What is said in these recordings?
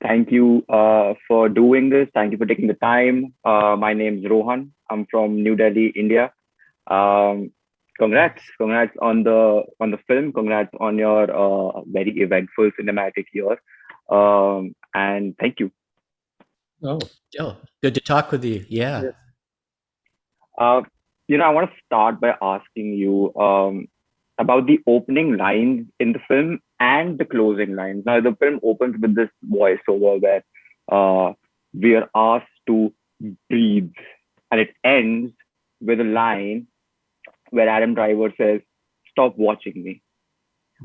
Thank you for doing this. Thank you for taking the time. My name is Rohan. I'm from New Delhi, India. Um, congrats on the film. Congrats on your very eventful cinematic year. And thank you. Oh, good to talk with you. Yeah. Yes. Uh, I want to start by asking you about the opening lines in the film and the closing lines. Now, the film opens with this voiceover where we are asked to breathe, and it ends with a line where Adam Driver says, "Stop watching me."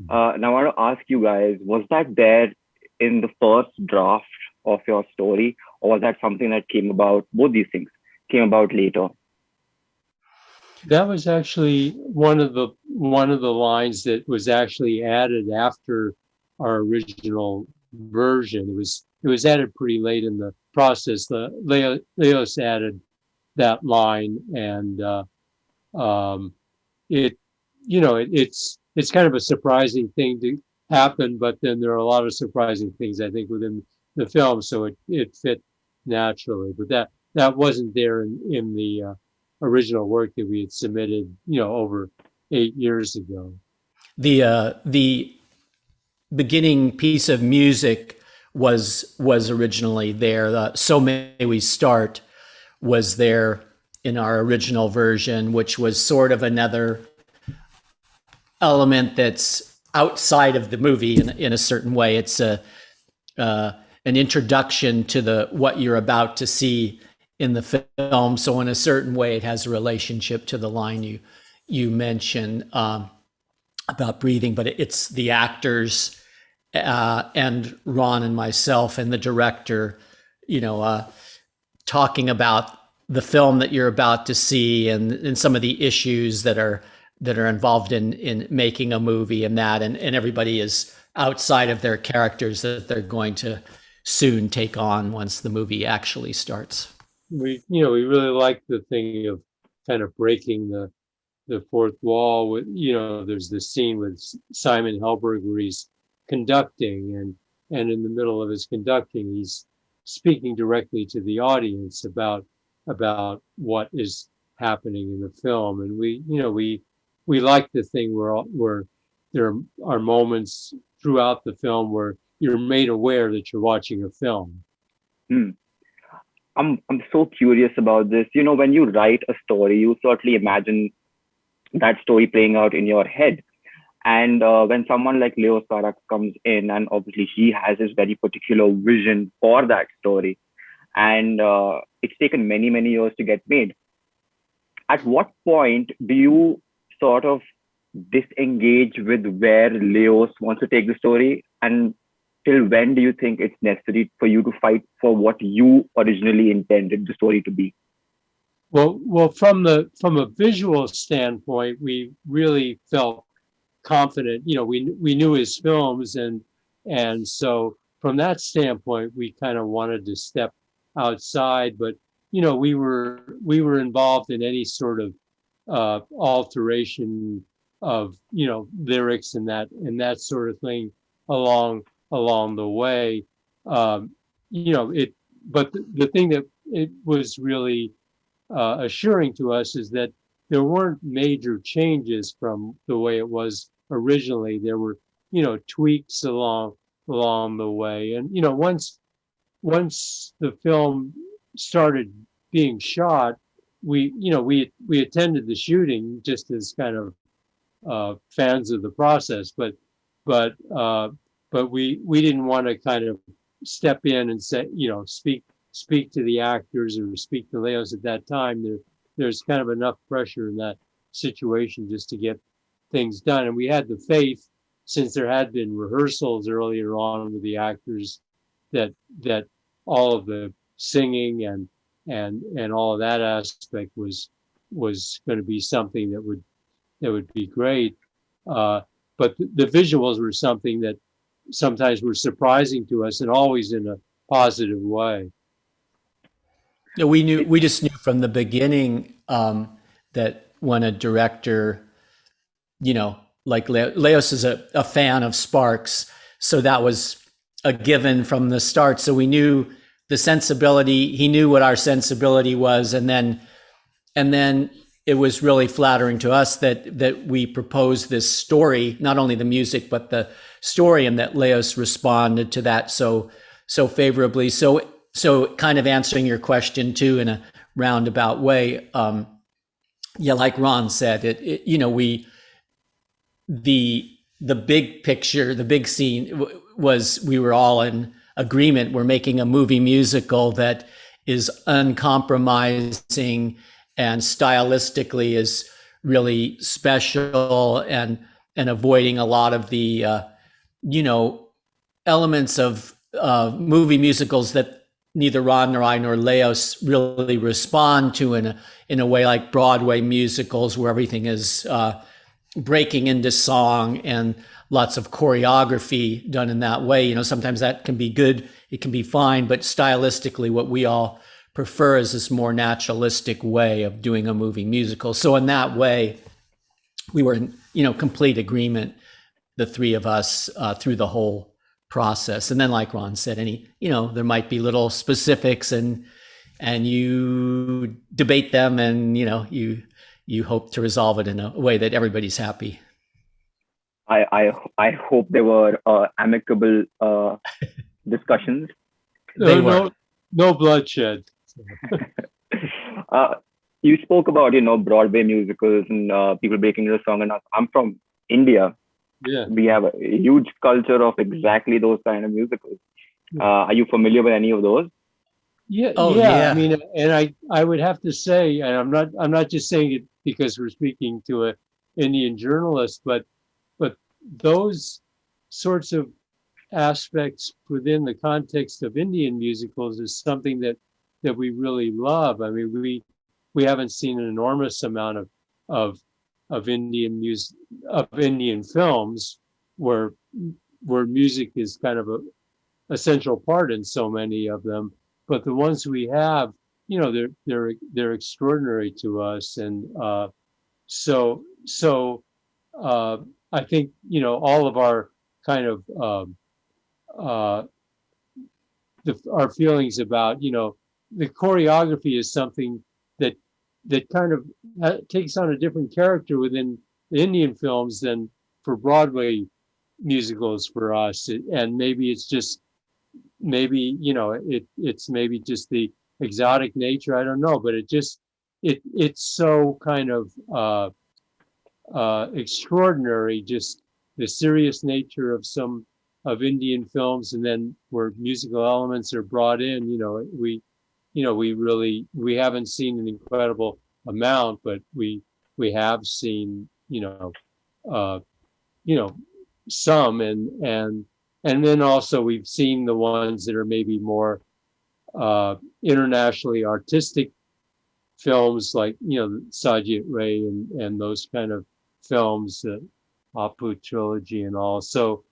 Now, I want to ask you guys, was that there in the first draft of your story, or was that something that came about? Both these things came about later. That was actually one of the lines that was actually added after our original version. It was added pretty late in the process. Leos added that line, and um, it it's kind of a surprising thing to happen, but then there are a lot of surprising things I think within the film, so it fit naturally. But that wasn't there in the original work that we had submitted, over 8 years ago. The beginning piece of music was originally there. So May We Start was there in our original version, which was sort of another element that's outside of the movie in a certain way. It's an introduction to what you're about to see in the film. So in a certain way, it has a relationship to the line you mentioned about breathing, but it's the actors and Ron and myself and the director, talking about the film that you're about to see and some of the issues that are involved in making a movie and everybody is outside of their characters that they're going to soon take on once the movie actually starts. We really like the thing of kind of breaking the fourth wall with, there's this scene with Simon Helberg where he's conducting, and in the middle of his conducting, he's speaking directly to the audience about what is happening in the film. And we like the thing where there are moments throughout the film where you're made aware that you're watching a film. Hmm. I'm so curious about this. When you write a story, you certainly imagine that story playing out in your head. And when someone like Leos Carax comes in, and obviously he has his very particular vision for that story, and it's taken many, many years to get made. At what point do you sort of disengage with where Leos wants to take the story? And till when do you think it's necessary for you to fight for what you originally intended the story to be? Well, from a visual standpoint, we really felt confident. We knew his films, and so from that standpoint, we kind of wanted to step outside. But we were involved in any sort of alteration of lyrics and that sort of thing along the way. It. But the thing that it was really assuring to us is that there weren't major changes from the way it was originally. There were, tweaks along the way. And, once the film started being shot, we attended the shooting just as kind of fans of the process, but we didn't want to kind of step in and say, speak to the actors or speak to Leos at that time. There's kind of enough pressure in that situation just to get things done. And we had the faith, since there had been rehearsals earlier on with the actors, that all of the singing and all of that aspect was going to be something that would be great. But the visuals were something that sometimes were surprising to us, and always in a positive way. No, we just knew from the beginning that when a director, like Leos is a fan of Sparks, so that was a given from the start. So we knew the sensibility. He knew what our sensibility was, and then it was really flattering to us that we proposed this story, not only the music but the story, and that Leos responded to that so favorably. So kind of answering your question too in a roundabout way. Yeah, like Ron said, the big picture, the big scene was we were all in agreement. We're making a movie musical that is uncompromising and stylistically is really special, and avoiding a lot of the elements of movie musicals that neither Ron nor I nor Leos really respond to in a way like Broadway musicals, where everything is breaking into song and lots of choreography done in that way. Sometimes that can be good, it can be fine, but stylistically what we all prefer is this more naturalistic way of doing a movie musical. So in that way, we were in complete agreement, the three of us, through the whole process. And then, like Ron said, there might be little specifics, and you debate them, and you hope to resolve it in a way that everybody's happy. I hope there were amicable discussions. No bloodshed. You spoke about Broadway musicals and people breaking the song, and I'm from India. Yeah, we have a huge culture of exactly those kind of musicals. Are you familiar with any of those? Yeah. Oh, yeah. I mean, and I would have to say, and I'm not just saying it because we're speaking to an Indian journalist, but those sorts of aspects within the context of Indian musicals is something that we really love. I mean, we haven't seen an enormous amount of Indian music, of Indian films where music is kind of a essential part in so many of them. But the ones we have, they're extraordinary to us, and so I think all of our kind of our feelings about the choreography is something that kind of takes on a different character within the Indian films than for Broadway musicals for us. And maybe it's just it's maybe just the exotic nature. I don't know, but it's so kind of extraordinary, just the serious nature of some of Indian films, and then where musical elements are brought in. We haven't seen an incredible amount, but we have seen some, and then also we've seen the ones that are maybe more internationally artistic films, like Satyajit Ray and those kind of films, the Apu trilogy and all. So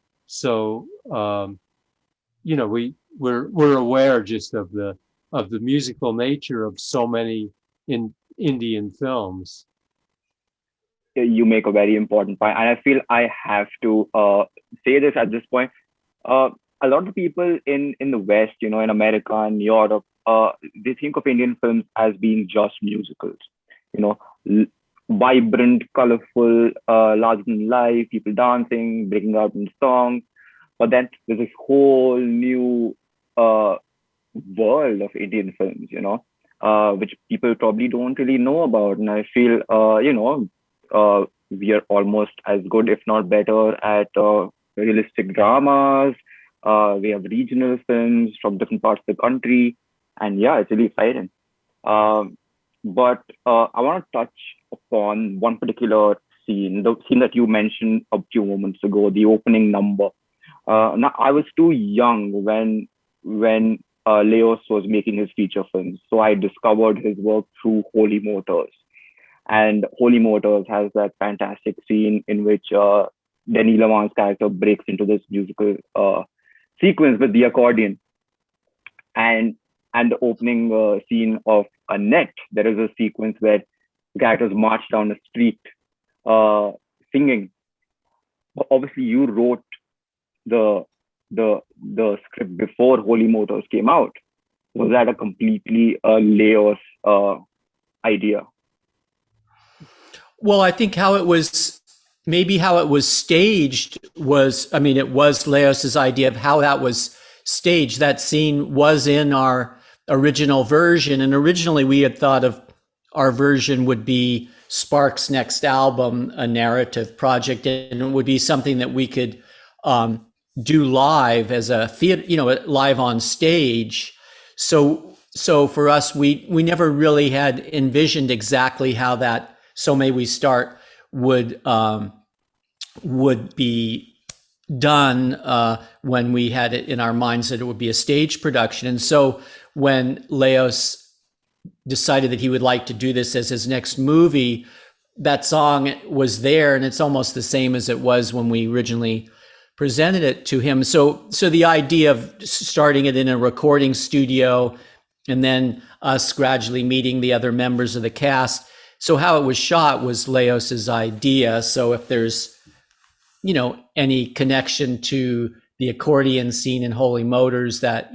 we're aware just of the musical nature of so many in Indian films. You make a very important point, and I feel I have to say this at this point. A lot of people in the West, in America and Europe, they think of Indian films as being just musicals, vibrant, colorful, larger than life, people dancing, breaking out in songs. But then there's this whole new world of Indian films, which people probably don't really know about. And I feel, we are almost as good, if not better, at realistic dramas. We have regional films from different parts of the country. And yeah, it's really exciting. But I want to touch upon one particular scene, the scene that you mentioned a few moments ago, the opening number. Now, I was too young when Leos was making his feature films, so I discovered his work through Holy Motors. And Holy Motors has that fantastic scene in which Denis Lavant's character breaks into this musical sequence with the accordion. And the opening scene of Annette, there is a sequence where the characters march down the street singing. But obviously, you wrote the the script before Holy Motors came out? Was that a completely Leos idea? Well, I think how it was, maybe how it was staged was, I mean, it was Leos's idea of how that was staged. That scene was in our original version. And originally we had thought of our version would be Sparks' next album, a narrative project, and it would be something that we could do live as a theater, live on stage. So for us, we never really had envisioned exactly how that "So May We Start" would be done when we had it in our minds that it would be a stage production. And so when Leos decided that he would like to do this as his next movie, that song was there, and it's almost the same as it was when we originally presented it to him. So the idea of starting it in a recording studio and then us gradually meeting the other members of the cast. So how it was shot was Leos's idea. So if there's, any connection to the accordion scene in Holy Motors, that,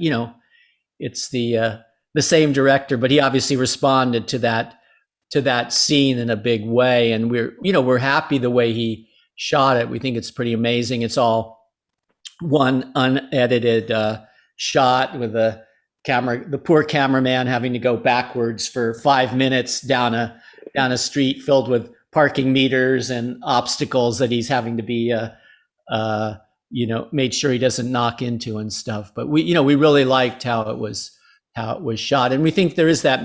it's the same director, but he obviously responded to that scene in a big way. And we're happy the way he shot it. We think it's pretty amazing. It's all one unedited shot with the poor cameraman having to go backwards for 5 minutes down a street filled with parking meters and obstacles that he's having to be made sure he doesn't knock into and stuff. But we really liked how it was shot. And we think there is that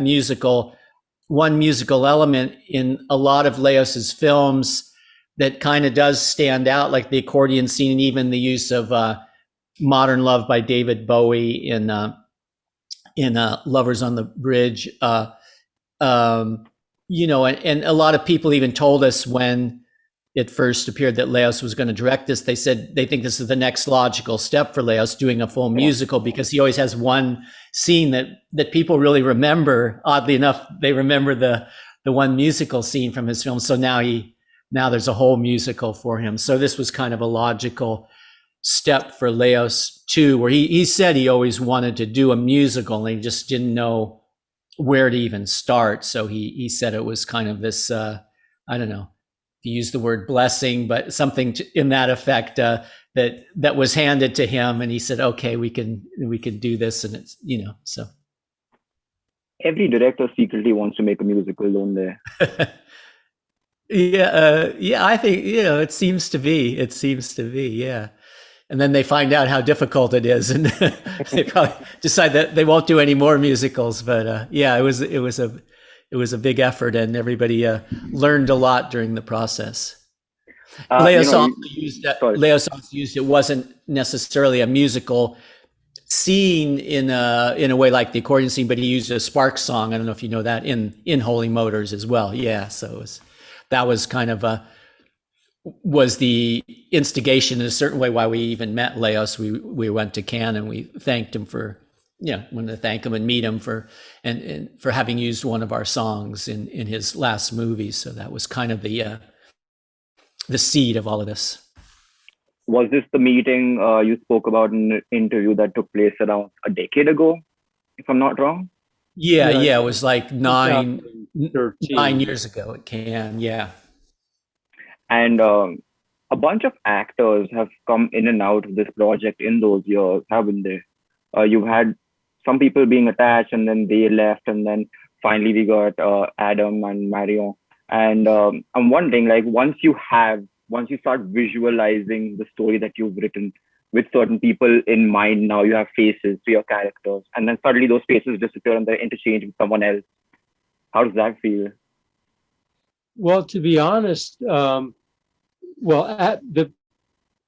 one musical element in a lot of Leos's films that kind of does stand out, like the accordion scene, and even the use of Modern Love by David Bowie in Lovers on the Bridge. And a lot of people even told us when it first appeared that Leos was going to direct this, they said they think this is the next logical step for Leos, doing a full musical, because he always has one scene that people really remember. Oddly enough, they remember the one musical scene from his film. So now there's a whole musical for him. So this was kind of a logical step for Leos too, where he said he always wanted to do a musical and he just didn't know where to even start. So he said it was kind of this, I don't know, to use the word blessing, but something in that effect, that was handed to him, and he said, "Okay, we can do this," and it's so. Every director secretly wants to make a musical, don't they? Yeah, I think it seems to be, yeah. And then they find out how difficult it is, and they probably decide that they won't do any more musicals. But yeah, it was a big effort, and everybody learned a lot during the process. Leos also used it wasn't necessarily a musical scene in a way like the accordion scene, but he used a Sparks song. I don't know if you know that in Holy Motors as well. Yeah, so that was kind of was the instigation in a certain way why we even met Leos. We went to Cannes and we thanked him for. Wanted to thank him and meet him for having used one of our songs in his last movie. So that was kind of the seed of all of this. Was this the meeting you spoke about in an interview that took place around a decade ago, if I'm not wrong? Yeah, it was like 9 years ago at Cannes. Yeah, and a bunch of actors have come in and out of this project in those years, haven't they? You've had some people being attached and then they left, and then finally we got Adam and Marion. And I'm wondering, like, once you start visualizing the story that you've written with certain people in mind, now you have faces to your characters, and then suddenly those faces disappear and they're interchanged with someone else. How does that feel? Well, to be honest,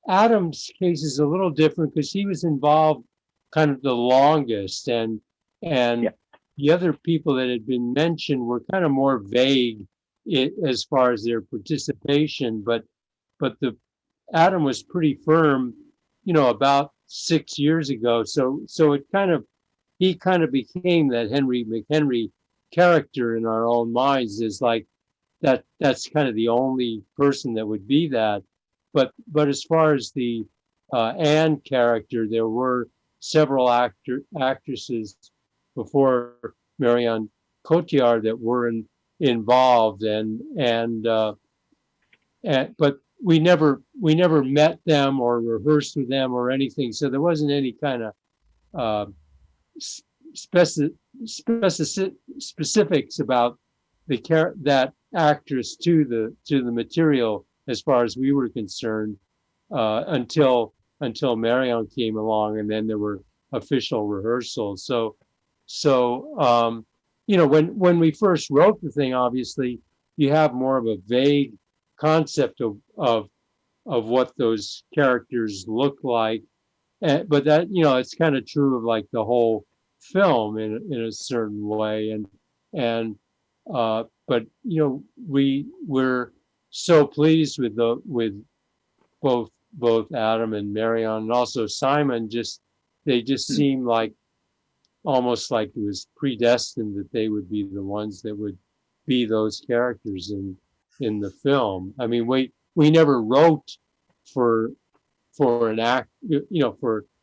Adam's case is a little different because he was involved kind of the longest, and the other people that had been mentioned were kind of more vague as far as their participation, but the Adam was pretty firm, about 6 years ago. So he kind of became that Henry McHenry character in our own minds, is like that's kind of the only person that would be that. But as far as the Anne character, there were several actresses before Marion Cotillard that were involved, but we never met them or rehearsed with them or anything, so there wasn't any kind of uh, specifics about that actress to the material as far as we were concerned, until Marion came along, and then there were official rehearsals. So when we first wrote the thing, obviously you have more of a vague concept of what those characters look like, but that, it's kind of true of like the whole film in a certain way, but we're so pleased with both Adam and Marion, and also Simon. They just seem like almost like it was predestined that they would be the ones that would be those characters in the film. I mean, we never wrote for for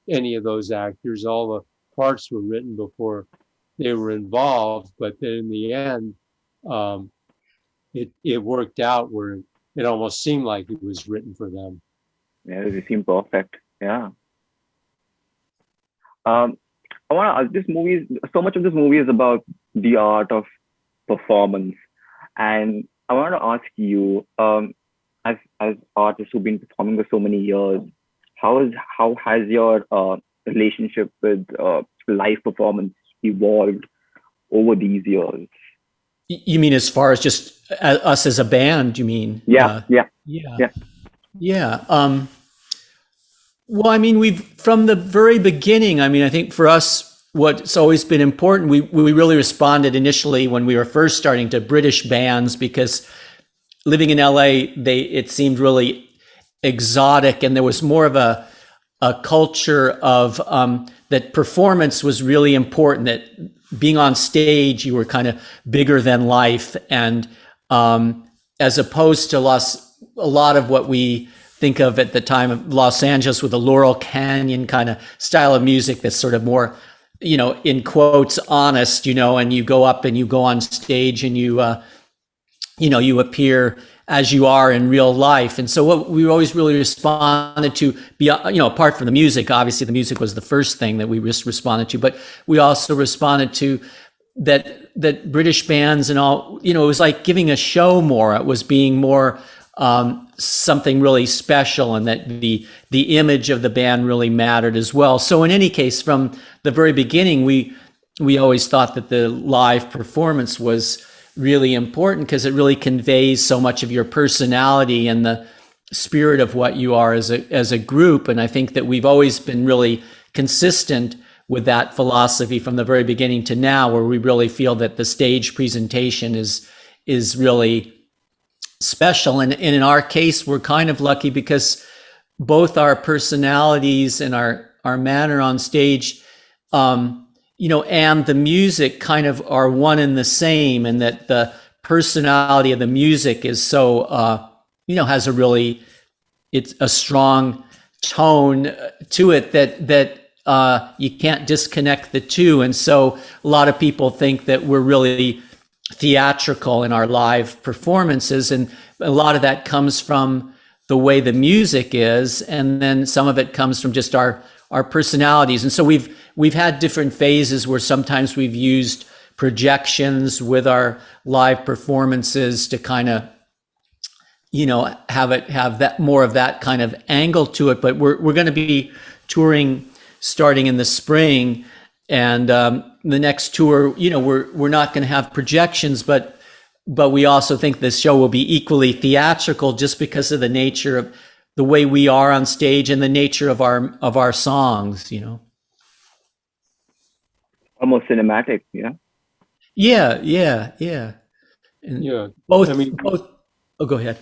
any of those actors. All the parts were written before they were involved, but then in the end, it worked out where it almost seemed like it was written for them. Yeah, they seem perfect. Yeah. I want to ask, this movie, so much of this movie is about the art of performance. And I want to ask you, as artists who've been performing for so many years, how has your relationship with live performance evolved over these years? You mean as far as just us as a band, you mean? Yeah. Well, I mean, we've, from the very beginning, I mean, I think for us, what's always been important, we really responded initially when we were first starting to British bands, because living in LA, it seemed really exotic, and there was more of a culture of that performance was really important, that being on stage, you were kind of bigger than life, and as opposed to a lot of what we think of at the time of Los Angeles with the Laurel Canyon kind of style of music that's sort of more, in quotes, honest, and you go up and you go on stage and you appear as you are in real life. And so what we always really responded to, apart from the music, obviously the music was the first thing that we responded to, but we also responded to that British bands and all, it was like giving a show more. It was being more something really special, and that the image of the band really mattered as well. So in any case, from the very beginning, we always thought that the live performance was really important, because it really conveys so much of your personality and the spirit of what you are as a group. And I think that we've always been really consistent with that philosophy from the very beginning to now, where we really feel that the stage presentation is really special. And in our case, we're kind of lucky because both our personalities and our manner on stage, and the music kind of are one and the same, and that the personality of the music is so, it's a strong tone to it that you can't disconnect the two. And so a lot of people think that we're really theatrical in our live performances, and a lot of that comes from the way the music is, and then some of it comes from just our personalities. And so we've had different phases where sometimes we've used projections with our live performances to kind of have that more of that kind of angle to it. But we're going to be touring starting in the spring, and the next tour, we're not going to have projections, but we also think this show will be equally theatrical, just because of the nature of the way we are on stage and the nature of our songs, Almost cinematic, yeah. Yeah. And both. Oh, go ahead.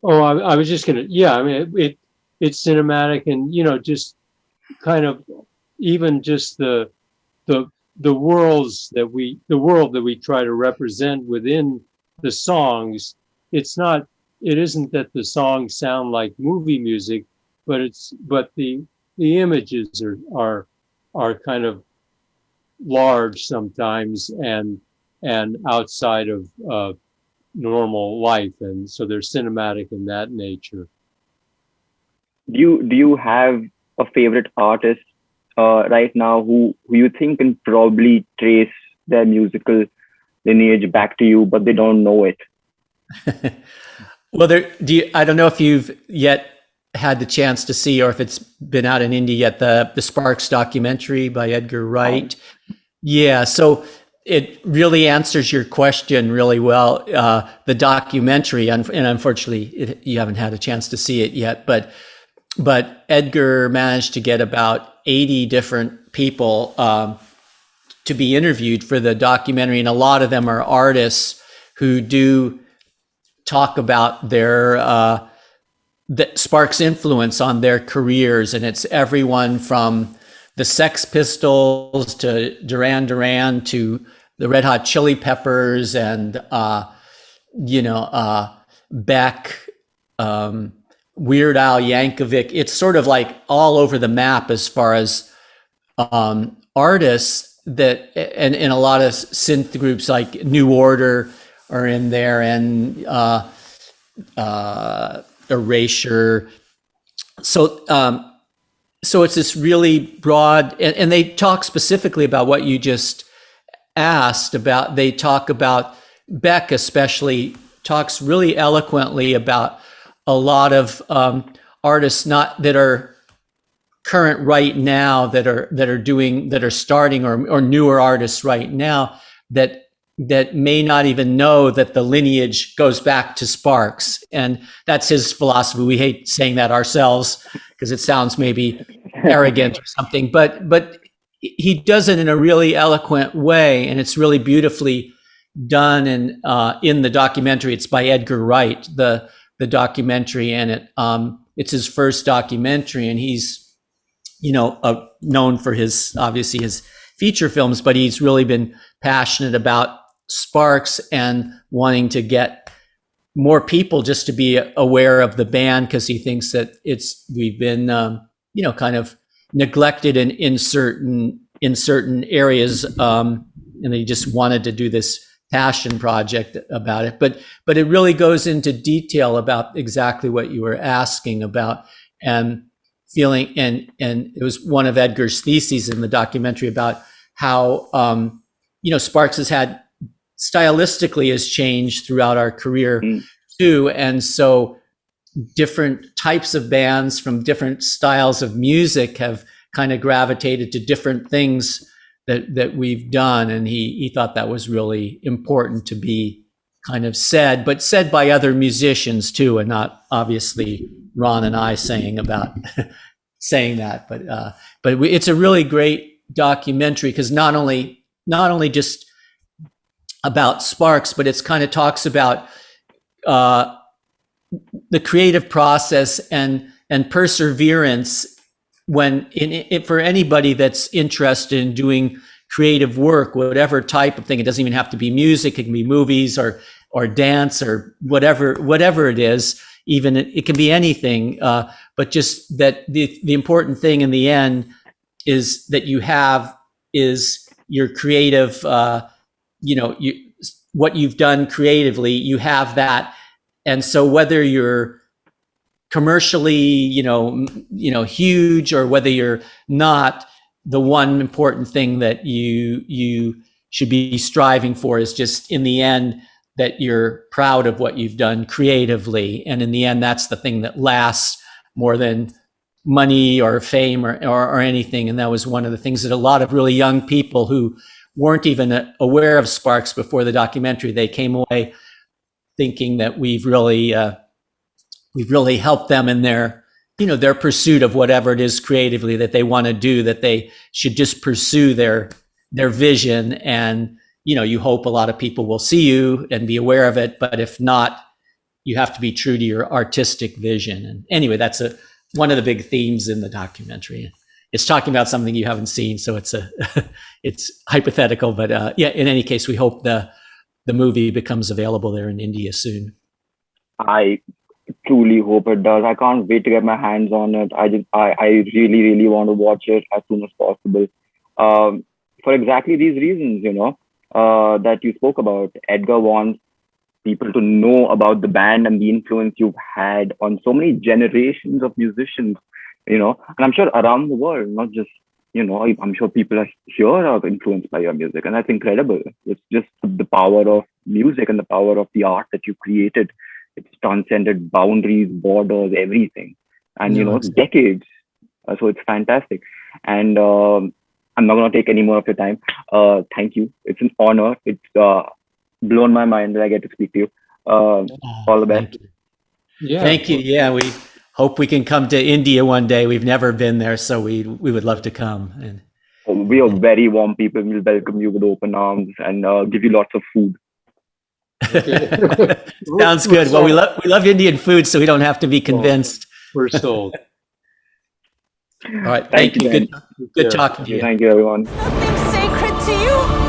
Oh, I was just gonna. Yeah, I mean, it's cinematic, and just kind of even just the world that we try to represent within the songs. It isn't that the songs sound like movie music, but the images are kind of large sometimes and outside of normal life, and so they're cinematic in that nature. Do you have a favorite artist right now who you think can probably trace their musical lineage back to you, but they don't know it? Well, I don't know if you've yet had the chance to see, or if it's been out in India yet, the Sparks documentary by Edgar Wright. Yeah, so it really answers your question really well. The documentary, and unfortunately, you haven't had a chance to see it yet, but Edgar managed to get about 80 different people to be interviewed for the documentary, and a lot of them are artists who do talk about their the Sparks' influence on their careers, and it's everyone from the Sex Pistols to Duran Duran to the Red Hot Chili Peppers and Beck, Weird Al Yankovic. It's sort of like all over the map as far as artists that, and a lot of synth groups like New Order are in there, and Erasure. So it's this really broad, and they talk specifically about what you just asked about. They talk about, Beck especially talks really eloquently about a lot of artists that are current right now, that are starting, or newer artists right now that may not even know that the lineage goes back to Sparks. And that's his philosophy. We hate saying that ourselves because it sounds maybe arrogant or something, but he does it in a really eloquent way, and it's really beautifully done. And in the documentary, it's by Edgar Wright, the documentary, and it's his first documentary, and he's known for obviously his feature films, but he's really been passionate about Sparks and wanting to get more people just to be aware of the band, because he thinks that we've been kind of neglected in certain areas, and he just wanted to do this passion project about it. But it really goes into detail about exactly what you were asking about, and feeling, and it was one of Edgar's theses in the documentary about how Sparks stylistically has changed throughout our career too, and so different types of bands from different styles of music have kind of gravitated to different things that we've done, and he thought that was really important to be kind of said, but said by other musicians too, and not obviously Ron and I saying that, but it's a really great documentary, because not only just about Sparks, but it's kind of talks about the creative process and perseverance for anybody that's interested in doing creative work, whatever type of thing. It doesn't even have to be music; it can be movies or dance or whatever it is. Even it can be anything. But just that the important thing in the end is that is your creative. What you've done creatively, you have that. And so whether you're commercially, huge, or whether you're not, the one important thing that you should be striving for is just, in the end, that you're proud of what you've done creatively. And in the end, that's the thing that lasts more than money or fame or anything. And that was one of the things that a lot of really young people who weren't even aware of Sparks before the documentary, they came away thinking that we've really helped them in their pursuit of whatever it is creatively that they want to do, that they should just pursue their vision. And, you hope a lot of people will see you and be aware of it. But if not, you have to be true to your artistic vision. And anyway, that's one of the big themes in the documentary. It's talking about something you haven't seen, so it's hypothetical. But in any case, we hope the movie becomes available there in India soon. I truly hope it does. I can't wait to get my hands on it. I really, really want to watch it as soon as possible. For exactly these reasons, that you spoke about. Edgar wants people to know about the band and the influence you've had on so many generations of musicians, and I'm sure around the world, not just, I'm sure people are here are influenced by your music, and that's incredible. It's just the power of music and the power of the art that you created. It's transcended boundaries, borders, everything, and No, it's decades. So it's fantastic, and I'm not going to take any more of your time. Thank you. It's an honor. It's blown my mind that I get to speak to you. All the best. thank you. Yeah. Thank you. Yeah, we hope we can come to India one day. We've never been there, so we would love to come. And We are very warm people. We'll welcome you with open arms and give you lots of food. sounds good. Well, we love Indian food, so we don't have to be convinced. We're sold. All right. Thank you. Ben. Good talking to you. Thank you, everyone. Nothing sacred to you.